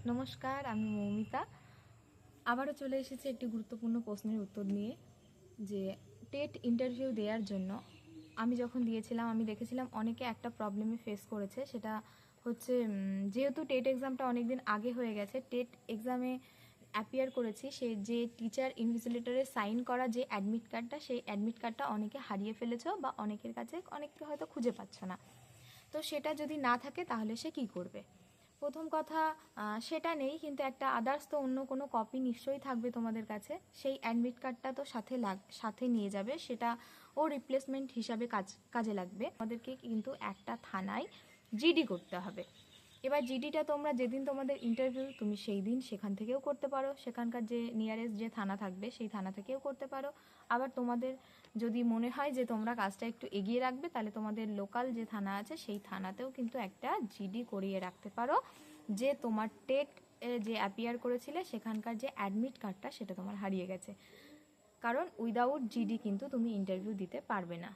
নমস্কার, আমি মৌমিতা। আবারও চলে এসেছি একটি গুরুত্বপূর্ণ প্রশ্নের উত্তর নিয়ে। যে টেট ইন্টারভিউ দেওয়ার জন্য আমি যখন দিয়েছিলাম, আমি দেখেছিলাম অনেকে একটা প্রবলেমে ফেস করেছে। সেটা হচ্ছে যেহেতু টেট এক্সামটা অনেক দিন আগে হয়ে গেছে, টেট এক্সামে অ্যাপিয়ার করেছি, সে যে টিচার ইনভিজিলেটরে সাইন করা যে অ্যাডমিট কার্ডটা, সেই অ্যাডমিট কার্ডটা অনেকে হারিয়ে ফেলেছ বা অনেকের কাছে অনেকে হয়তো খুঁজে পাচ্ছ না। তো সেটা যদি না থাকে তাহলে সে কি করবে? প্রথম কথা, সেটা নেই, কিন্তু একটা আদার্স তো অন্য কোনো কপি নিশ্চয়ই থাকবে তোমাদের কাছে। সেই অ্যাডমিট কার্ডটা তো সাথে নিয়ে যাবে, সেটা ও রিপ্লেসমেন্ট হিসাবে কাজে লাগবে। আমাদেরকে কিন্তু একটা থানায় জিডি করতে হবে। এবার জিডিটা তোমরা যেদিন তোমাদের ইন্টারভিউ, তুমি সেই দিন সেখান থেকেও করতে পারো, সেখানকার যে নিয়ারেস্ট যে থানা থাকবে সেই থানা থেকেও করতে পারো। আবার তোমাদের যদি মনে হয় যে তোমরা কাজটা একটু এগিয়ে রাখবে, তাহলে তোমাদের লোকাল যে থানা আছে সেই থানাতেও কিন্তু একটা জিডি করিয়ে রাখতে পারো, যে তোমার টেট যে অ্যাপিয়ার করেছিলে সেখানকার যে অ্যাডমিট কার্ডটা সেটা তোমার হারিয়ে গেছে। কারণ উইদাউট জিডি কিন্তু তুমি ইন্টারভিউ দিতে পারবে না।